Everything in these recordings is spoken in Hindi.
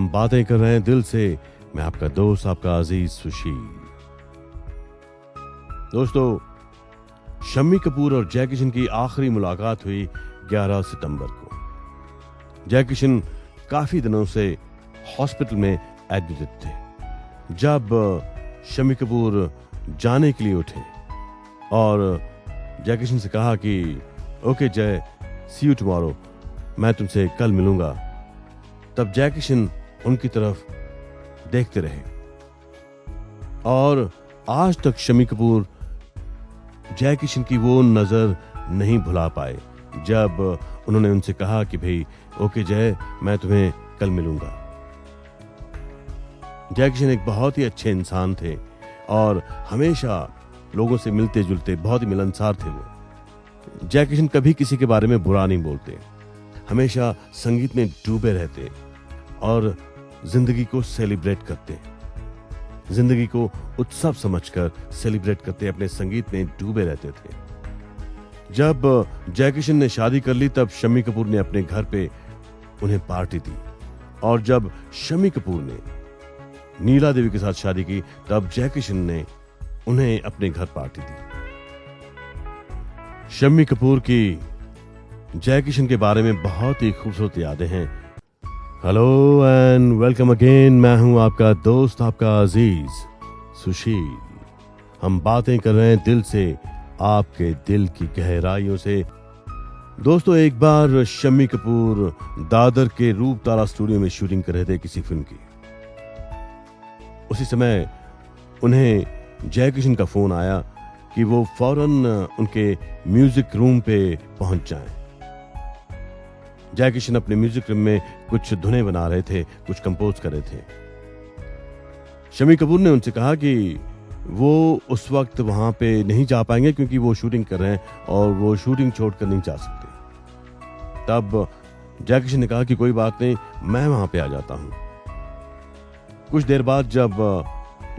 हम बातें कर रहे हैं दिल से। मैं आपका दोस्त, आपका अजीज सुशील। दोस्तों, शम्मी कपूर और जय किशन की आखिरी मुलाकात हुई 11 सितंबर को। जय किशन काफी दिनों से हॉस्पिटल में एडमिटेड थे। जब शम्मी कपूर जाने के लिए उठे और जय किशन से कहा कि ओके जय, सी यू टुमारो, मैं तुमसे कल मिलूंगा, तब जय किशन उनकी तरफ देखते रहे और आज तक शम्मी कपूर जय किशन की वो नजर नहीं भुला पाए जब उन्होंने उनसे कहा कि भाई ओके जय, मैं तुम्हें कल मिलूंगा। जय किशन एक बहुत ही अच्छे इंसान थे और हमेशा लोगों से मिलते जुलते, बहुत ही मिलनसार थे वो। जय किशन कभी किसी के बारे में बुरा नहीं बोलते, हमेशा संगीत में डूबे रहते और जिंदगी को सेलिब्रेट करते, जिंदगी को उत्सव समझकर सेलिब्रेट करते, अपने संगीत में डूबे रहते थे। जब जय किशन ने शादी कर ली तब शम्मी कपूर ने अपने घर पे उन्हें पार्टी दी और जब शम्मी कपूर ने नीला देवी के साथ शादी की तब जय किशन ने उन्हें अपने घर पार्टी दी। शम्मी कपूर की जय किशन के बारे में बहुत ही खूबसूरत यादें हैं। हेलो एंड वेलकम अगेन, मैं हूं आपका दोस्त, आपका अजीज सुशील। हम बातें कर रहे हैं दिल से, आपके दिल की गहराइयों से। दोस्तों, एक बार शम्मी कपूर दादर के रूप तारा स्टूडियो में शूटिंग कर रहे थे किसी फिल्म की। उसी समय उन्हें जय किशन का फोन आया कि वो फौरन उनके म्यूजिक रूम पे पहुंच जाएं। जय किशन अपने म्यूजिक रूम में कुछ धुनें बना रहे थे, कुछ कंपोज कर रहे थे। शम्मी कपूर ने उनसे कहा कि वो उस वक्त वहां पे नहीं जा पाएंगे क्योंकि वो शूटिंग कर रहे हैं और वो शूटिंग छोड़कर नहीं जा सकते। तब जय किशन ने कहा कि कोई बात नहीं, मैं वहां पे आ जाता हूं। कुछ देर बाद जब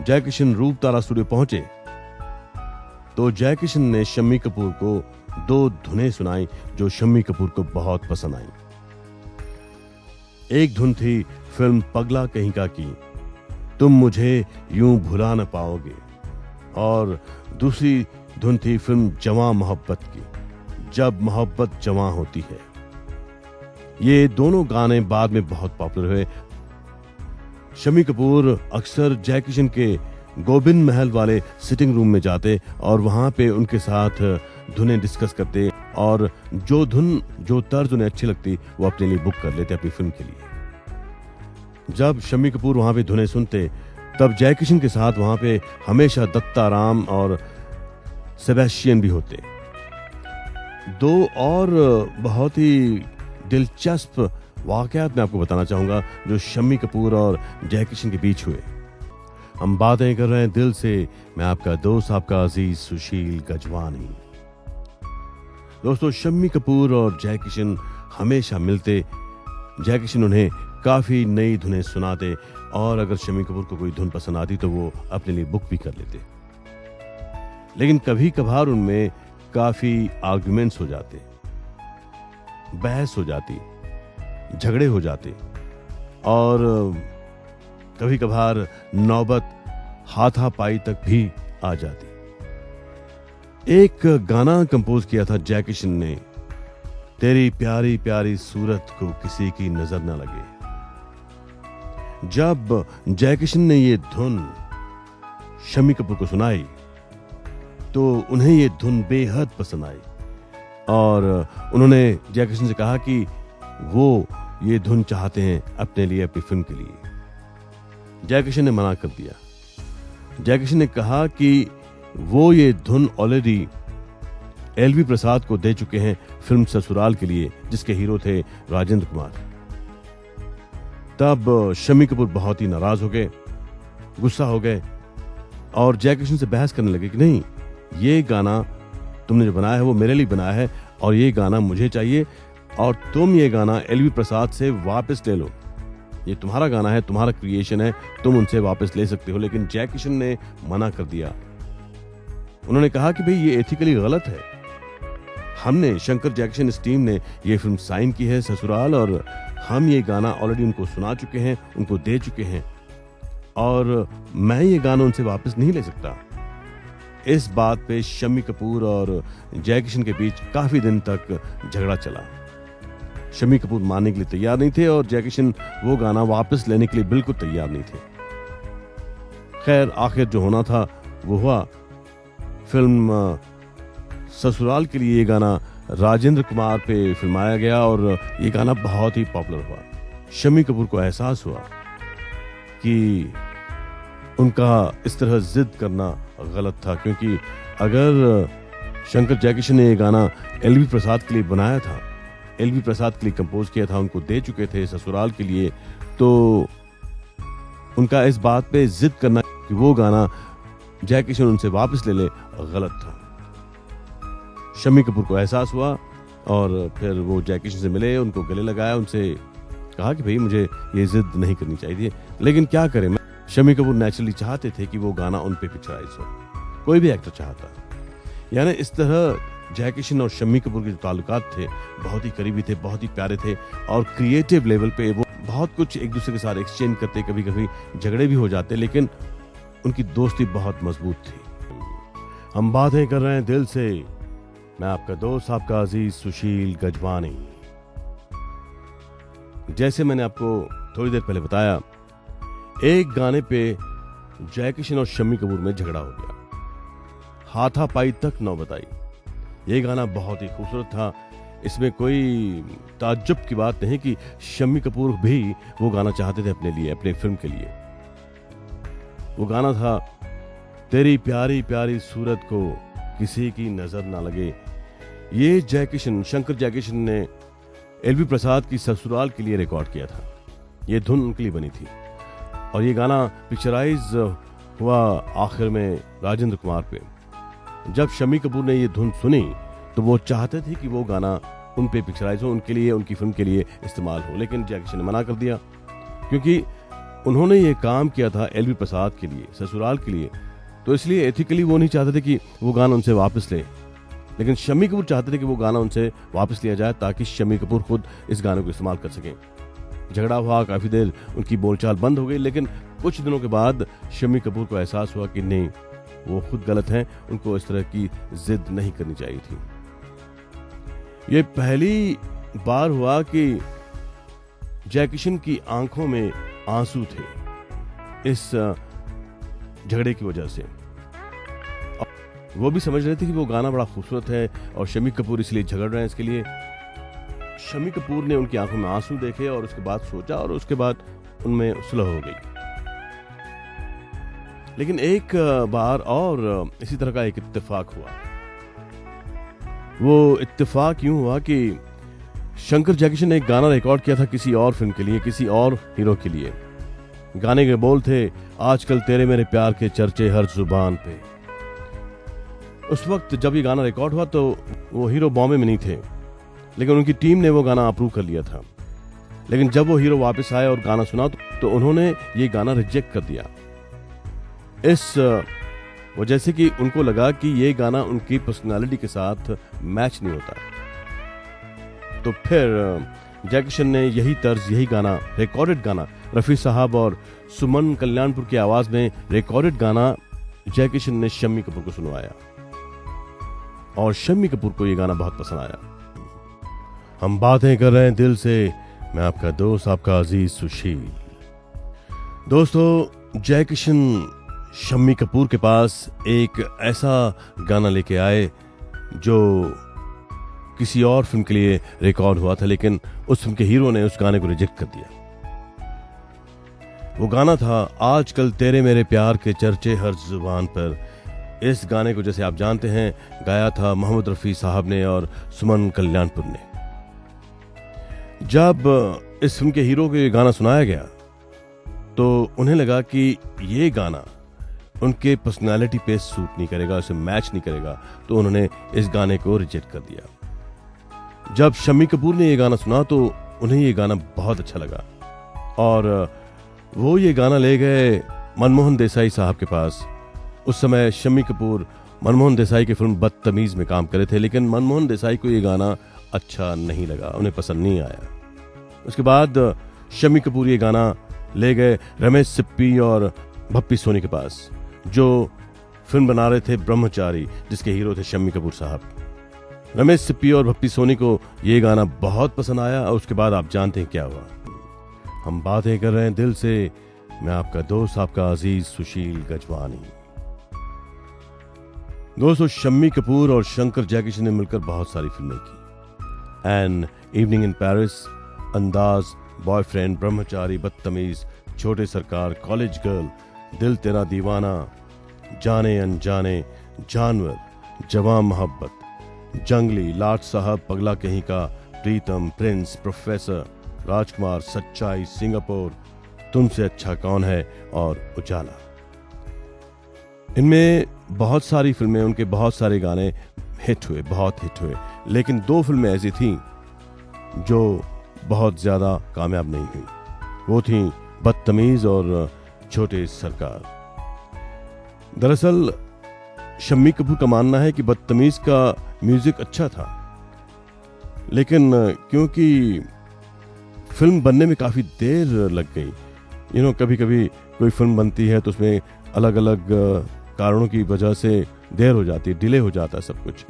जय किशन रूप तारा स्टूडियो पहुंचे तो जय किशन ने शम्मी कपूर को 2 धुनें सुनाई जो शम्मी कपूर को बहुत पसंद आई। एक धुन थी फिल्म पगला कहीं का की, तुम मुझे यूं भुला न पाओगे, और दूसरी धुन थी फिल्म जवां मोहब्बत की, जब मोहब्बत जवां होती है। ये दोनों गाने बाद में बहुत पॉपुलर हुए। शम्मी कपूर अक्सर जय किशन के गोविंद महल वाले सिटिंग रूम में जाते और वहां पे उनके साथ धुनें डिस्कस करते और जो धुन, जो तर्ज उन्हें अच्छी लगती वो अपने लिए बुक कर लेते अपनी फिल्म के लिए। जब शम्मी कपूर वहां पे धुनें सुनते तब जय किशन के साथ वहां पे हमेशा दत्ता राम और सेबेस्टियन भी होते। 2 और बहुत ही दिलचस्प वाकयात मैं आपको बताना चाहूंगा जो शम्मी कपूर और जय किशन के बीच हुए। हम बातें कर रहे हैं दिल से, मैं आपका दोस्त, आपका अजीज सुशील गजवानी। दोस्तों, शम्मी कपूर और जय किशन हमेशा मिलते। जय किशन उन्हें काफी नई धुनें सुनाते और अगर शम्मी कपूर को कोई धुन पसंद आती तो वो अपने लिए बुक भी कर लेते। लेकिन कभी कभार उनमें काफी आर्ग्यूमेंट्स हो जाते, बहस हो जाती, झगड़े हो जाते और कभी कभार नौबत हाथापाई तक भी आ जाती। एक गाना कंपोज किया था जय किशन ने, तेरी प्यारी प्यारी सूरत को किसी की नजर न लगे। जब जय किशन ने ये धुन शम्मी कपूर को सुनाई तो उन्हें ये धुन बेहद पसंद आई और उन्होंने जय किशन से कहा कि वो ये धुन चाहते हैं अपने लिए, अपनी फिल्म के लिए। जय किशन ने मना कर दिया। जय किशन ने कहा कि वो ये धुन ऑलरेडी एलवी प्रसाद को दे चुके हैं फिल्म ससुराल के लिए, जिसके हीरो थे राजेंद्र कुमार। तब शम्मी कपूर बहुत ही नाराज हो गए, गुस्सा हो गए और जय किशन से बहस करने लगे कि नहीं, ये गाना तुमने जो बनाया है वो मेरे लिए बनाया है और ये गाना मुझे चाहिए और तुम ये गाना एलवी प्रसाद से वापस ले लो। ये तुम्हारा गाना है, तुम्हारा क्रिएशन है, तुम उनसे वापस ले सकते हो। लेकिन जय किशन ने मना कर दिया। उन्होंने कहा कि भाई ये एथिकली गलत है। हमने, शंकर जय किशन इस टीम ने ये फिल्म साइन की है ससुराल और हम ये गाना ऑलरेडी उनको सुना चुके हैं, उनको दे चुके हैं, और मैं ये गाना उनसे वापस नहीं ले सकता। इस बात पे शम्मी कपूर और जय किशन के बीच काफी दिन तक झगड़ा चला। शम्मी कपूर मानने के लिए तैयार नहीं थे और जय किशन वो गाना वापस लेने के लिए बिल्कुल तैयार नहीं थे। खैर, आखिर जो होना था वो हुआ। फिल्म ससुराल के लिए ये गाना राजेंद्र कुमार पे फिल्माया गया और ये गाना बहुत ही पॉपुलर हुआ। शम्मी कपूर को एहसास हुआ कि उनका इस तरह जिद करना गलत था, क्योंकि अगर शंकर जयकिशन ने ये गाना एलवी प्रसाद के लिए बनाया था, एलवी प्रसाद के लिए कंपोज किया था, उनको दे चुके थे ससुराल के लिए, तो उनका इस बात पे जिद करना कि वो गाना जयकिशन उनसे वापस ले ले गलत था। शम्मी कपूर को एहसास हुआ और फिर वो जयकिशन से मिले, उनको गले लगाया, उनसे कहा कि भाई मुझे ये जिद नहीं करनी चाहिए। लेकिन क्या करें, शम्मी कपूर नेचुरली चाहते थे कि वो गाना उन पे पिक्चराइज हो, कोई भी एक्टर चाहता। यानी इस तरह जयकिशन और शम्मी कपूर के जो ताल्लुकात थे बहुत ही करीबी थे, बहुत ही प्यारे थे, और क्रिएटिव लेवल पे वो बहुत कुछ एक दूसरे के साथ एक्सचेंज करते, कभी कभी झगड़े भी हो जाते, लेकिन उनकी दोस्ती बहुत मजबूत थी। हम बातें कर रहे हैं दिल से, मैं आपका दोस्त, आपका अजीज सुशील गजवानी। जैसे मैंने आपको थोड़ी देर पहले बताया, एक गाने पे जयकिशन और शम्मी कपूर में झगड़ा हो गया, हाथापाई तक नौबत आई। ये गाना बहुत ही खूबसूरत था, इसमें कोई ताज्जुब की बात नहीं कि शम्मी कपूर भी वो गाना चाहते थे अपने लिए, अपने फिल्म के लिए। वो गाना था, तेरी प्यारी प्यारी सूरत को किसी की नजर ना लगे। ये जयकिशन, शंकर जयकिशन ने एलवी प्रसाद की ससुराल के लिए रिकॉर्ड किया था। ये धुन उनके लिए बनी थी और ये गाना पिक्चराइज हुआ आखिर में राजेंद्र कुमार पे। जब शम्मी कपूर ने ये धुन सुनी तो वो चाहते थे कि वो गाना उन पे पिक्चराइज हो, उनके लिए, उनकी फिल्म के लिए इस्तेमाल हो, लेकिन जयकिशन ने मना कर दिया, क्योंकि उन्होंने ये काम किया था एलवी प्रसाद के लिए, ससुराल के लिए, तो इसलिए एथिकली वो नहीं चाहते थे कि वो गाना उनसे वापस ले। लेकिन शम्मी कपूर चाहते थे कि वो गाना उनसे वापस लिया जाए ताकि शम्मी कपूर खुद इस गाने को इस्तेमाल कर सकें। झगड़ा हुआ, काफी देर उनकी बोलचाल बंद हो गई, लेकिन कुछ दिनों के बाद शम्मी कपूर को एहसास हुआ कि नहीं, वो खुद गलत हैं, उनको इस तरह की जिद नहीं करनी चाहिए थी। ये पहली बार हुआ कि जयकिशन की आंखों में आंसू थे इस झगड़े की वजह से। वो भी समझ रहे थे कि वो गाना बड़ा खूबसूरत है और शम्मी कपूर इसलिए झगड़ रहे हैं इसके लिए। शम्मी कपूर ने उनकी आंखों में आंसू देखे और उसके बाद सोचा और उसके बाद उनमें सुलह हो गई। लेकिन एक बार और इसी तरह का एक इत्तेफाक हुआ। वो इत्तेफाक यूं हुआ कि शंकर जयकिशन ने एक गाना रिकॉर्ड किया था किसी और फिल्म के लिए, किसी और हीरो के लिए। गाने के बोल थे, आजकल तेरे मेरे प्यार के चर्चे हर जुबान पे। उस वक्त जब ये गाना रिकॉर्ड हुआ तो वो हीरो बॉम्बे में नहीं थे, लेकिन उनकी टीम ने वो गाना अप्रूव कर लिया था। लेकिन जब वो हीरो वापस आए और गाना सुना तो उन्होंने ये गाना रिजेक्ट कर दिया, इस वजह से कि उनको लगा कि ये गाना उनकी पर्सनालिटी के साथ मैच नहीं होता। तो फिर जयकिशन ने यही तर्ज, यही गाना, रिकॉर्डेड गाना, रफी साहब और सुमन कल्याणपुर की आवाज में रिकॉर्डेड गाना जयकिशन ने शम्मी कपूर को सुनवाया और शम्मी कपूर को ये गाना बहुत पसंद आया। हम बातें कर रहे हैं दिल से, मैं आपका दोस्त, आपका अजीज सुशील। दोस्तों, जयकिशन शम्मी कपूर के पास एक ऐसा गाना लेके आए जो किसी और फिल्म के लिए रिकॉर्ड हुआ था, लेकिन उस फिल्म के हीरो ने उस गाने को रिजेक्ट कर दिया। वो गाना था, आजकल तेरे मेरे प्यार के चर्चे हर जुबान पर। इस गाने को, जैसे आप जानते हैं, गाया था मोहम्मद रफी साहब ने और सुमन कल्याणपुर ने। जब इस फिल्म के हीरो को ये गाना सुनाया गया तो उन्हें लगा कि ये गाना उनके पर्सनालिटी पे सूट नहीं करेगा, उसे मैच नहीं करेगा, तो उन्होंने इस गाने को रिजेक्ट कर दिया। जब शम्मी कपूर ने ये गाना सुना तो उन्हें ये गाना बहुत अच्छा लगा और वो ये गाना ले गए मनमोहन देसाई साहब के पास। उस समय शम्मी कपूर मनमोहन देसाई की फिल्म बदतमीज में काम करे थे, लेकिन मनमोहन देसाई को ये गाना अच्छा नहीं लगा, उन्हें पसंद नहीं आया। उसके बाद शम्मी कपूर ये गाना ले गए रमेश सिप्पी और भप्पी सोनी के पास, जो फिल्म बना रहे थे ब्रह्मचारी, जिसके हीरो थे शम्मी कपूर साहब। रमेश सिप्पी और भप्पी सोनी को ये गाना बहुत पसंद आया और उसके बाद आप जानते हैं क्या हुआ। हम बातें कर रहे हैं दिल से, मैं आपका दोस्त, आपका अजीज सुशील गजवानी। दोस्तों, शम्मी कपूर और शंकर जयकिशन ने मिलकर बहुत सारी फिल्में की। एन इवनिंग इन पेरिस, अंदाज, बॉयफ्रेंड, ब्रह्मचारी, बदतमीज, छोटे सरकार, कॉलेज गर्ल, दिल तेरा दीवाना, जाने अनजाने, जानवर, जवां मोहब्बत, जंगली, लाट साहब, पगला कहीं का, प्रीतम, प्रिंस, प्रोफेसर, राजकुमार, सच्चाई, सिंगापुर, तुमसे अच्छा कौन है और उजाला। इनमें बहुत सारी फिल्में, उनके बहुत सारे गाने हिट हुए, बहुत हिट हुए, लेकिन 2 फिल्में ऐसी थीं जो बहुत ज्यादा कामयाब नहीं हुई। वो थीं बदतमीज और छोटे सरकार। दरअसल शम्मी कपूर का मानना है कि बदतमीज का म्यूजिक अच्छा था, लेकिन क्योंकि फिल्म बनने में काफी देर लग गई, कभी कभी कोई फिल्म बनती है तो उसमें अलग अलग कारणों की वजह से देर हो जाती है, डिले हो जाता है सब कुछ।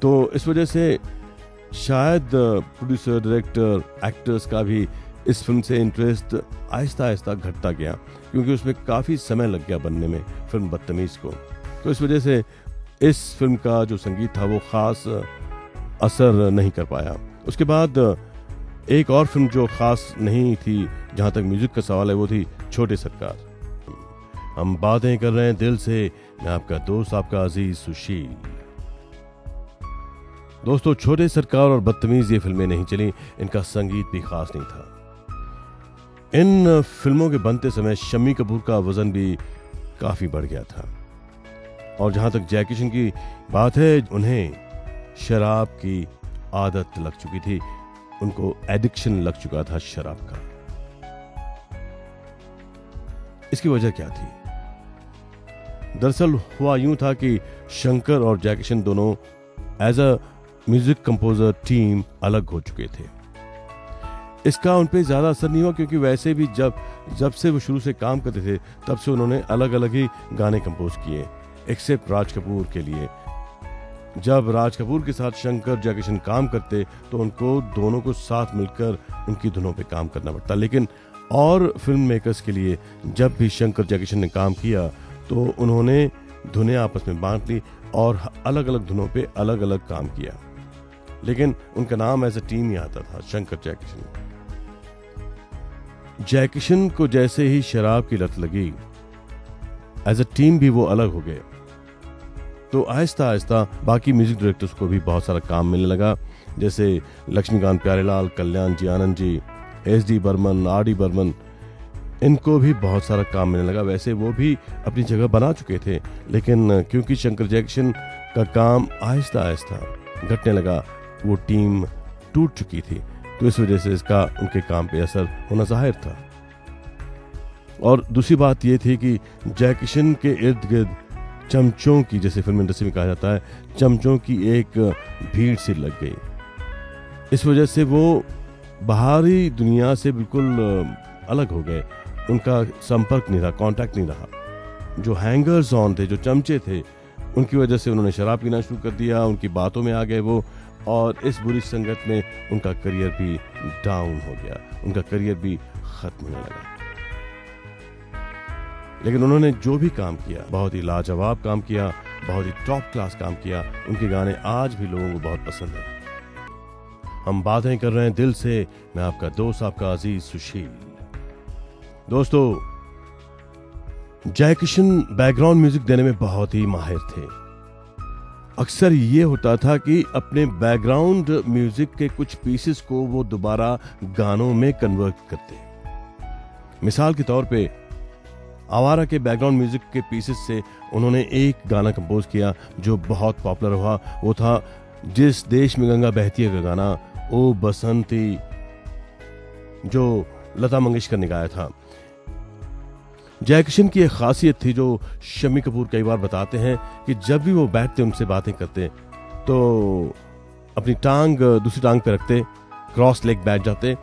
तो इस वजह से शायद प्रोड्यूसर, डायरेक्टर, एक्टर्स का भी इस फिल्म से इंटरेस्ट आहिस्ता आहिस्ता घटता गया, क्योंकि उसमें काफी समय लग गया बनने में फिल्म बदतमीज को। तो इस वजह से इस फिल्म का जो संगीत था वो खास असर नहीं कर पाया। उसके बाद एक और फिल्म जो खास नहीं थी जहां तक म्यूजिक का सवाल है, वो थी छोटे सरकार। हम बातें कर रहे हैं दिल से, मैं आपका दोस्त, आपका अजीज सुशील। दोस्तों, छोटे सरकार और बदतमीज ये फिल्में नहीं चली, इनका संगीत भी खास नहीं था। इन फिल्मों के बनते समय शम्मी कपूर का वजन भी काफी बढ़ गया था, और जहां तक जय किशन की बात है, उन्हें शराब की आदत लग चुकी थी, उनको एडिक्शन लग चुका था शराब का। इसकी वजह क्या थी? दरअसल हुआ यूं था कि शंकर और जय किशन दोनों as a music composer team अलग हो चुके थे। इसका उन पे ज्यादा असर नहीं हुआ, क्योंकि वैसे भी जब से वो शुरू से काम करते थे तब से उन्होंने अलग अलग ही गाने कंपोज किए, एक्सेप्ट राज कपूर के लिए। जब राज कपूर के साथ शंकर जयकिशन काम करते तो उनको दोनों को साथ मिलकर उनकी धुनों पे काम करना पड़ता, लेकिन और फिल्म मेकर्स के लिए जब भी शंकर जयकिशन ने काम किया तो उन्होंने धुनें आपस में बांट ली और अलग अलग धुनों पे अलग अलग काम किया, लेकिन उनका नाम एज अ टीम ही आता था, शंकर जयकिशन। जयकिशन को जैसे ही शराब की लत लगी, एज अ टीम भी वो अलग हो गए। तो आहिस्ता आहिस्ता बाकी म्यूजिक डायरेक्टर्स को भी बहुत सारा काम मिलने लगा, जैसे लक्ष्मीकांत प्यारेलाल, कल्याण जी आनंद जी, एस.डी. बर्मन, आर.डी. बर्मन, इनको भी बहुत सारा काम मिलने लगा। वैसे वो भी अपनी जगह बना चुके थे, लेकिन क्योंकि शंकर जयकिशन का काम आहिस्ता आहिस्ता घटने लगा, वो टीम टूट चुकी थी, तो इस वजह से इसका उनके काम पे असर होना जाहिर था। और दूसरी बात ये थी कि जयकिशन के इर्द गिर्द चमचों की, जैसे फिल्म इंडस्ट्री में कहा जाता है, चमचों की एक भीड़ सी लग गई। इस वजह से वो बाहरी दुनिया से बिल्कुल अलग हो गए, उनका संपर्क नहीं रहा, कांटेक्ट नहीं रहा। जो हैंगर्स ऑन थे, जो चमचे थे, उनकी वजह से उन्होंने शराब पीना शुरू कर दिया, उनकी बातों में आ गए वो, और इस बुरी संगत में उनका करियर भी डाउन हो गया, उनका करियर भी खत्म होने लगा। लेकिन उन्होंने जो भी काम किया, बहुत ही लाजवाब काम किया, बहुत ही टॉप क्लास काम किया। उनके गाने आज भी लोगों को बहुत पसंद है। हम बातें कर रहे हैं दिल से, मैं आपका दोस्त, आपका अजीज सुशील। दोस्तों, जयकिशन बैकग्राउंड म्यूजिक देने में बहुत ही माहिर थे। अक्सर ये होता था कि अपने बैकग्राउंड म्यूजिक के कुछ पीसेस को वो दोबारा गानों में कन्वर्ट करते। मिसाल के तौर पे आवारा के बैकग्राउंड म्यूजिक के पीसेस से उन्होंने एक गाना कंपोज किया जो बहुत पॉपुलर हुआ। वो था जिस देश में गंगा बहती है का गाना, ओ बसंती, जो लता मंगेशकर ने गाया था। जयकिशन की एक खासियत थी जो शम्मी कपूर कई बार बताते हैं कि जब भी वो बैठते, उनसे बातें करते, तो अपनी टांग दूसरी टांग पे रखते, क्रॉस लेग बैठ जाते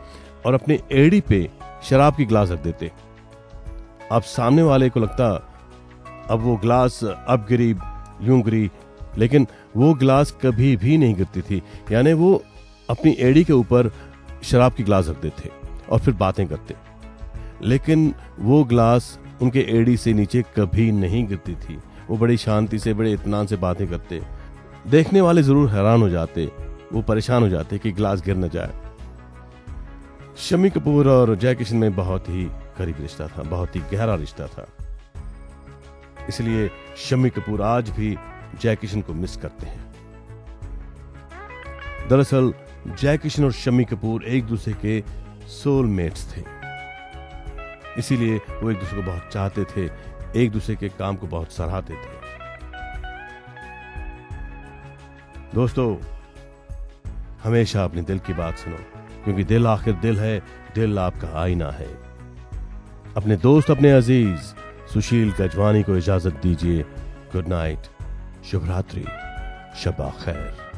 और अपने एड़ी पे शराब की गिलास रख देते। अब सामने वाले को लगता अब वो गिलास अब गिरी यूं गिरी, लेकिन वो गिलास कभी भी नहीं गिरती थी। यानी वो अपनी एड़ी के ऊपर शराब की गिलास रख देते और फिर बातें करते, लेकिन वो गिलास उनके एड़ी से नीचे कभी नहीं गिरती थी। वो बड़ी शांति से, बड़े इत्मीनान से बातें करते। देखने वाले जरूर हैरान हो जाते, वो परेशान हो जाते कि गिलास गिर न जाए। शम्मी कपूर और जय किशन में बहुत ही करीब रिश्ता था, बहुत ही गहरा रिश्ता था। इसलिए शम्मी कपूर आज भी जय किशन को मिस करते हैं। दरअसल जय किशन और शम्मी कपूर एक दूसरे के सोलमेट्स थे, इसीलिए वो एक दूसरे को बहुत चाहते थे, एक दूसरे के काम को बहुत सराहते थे। दोस्तों, हमेशा अपने दिल की बात सुनो, क्योंकि दिल आखिर दिल है, दिल आपका आईना है। अपने दोस्त, अपने अजीज सुशील गजवानी को इजाजत दीजिए। गुड नाइट, शुभ रात्रि, शब खैर।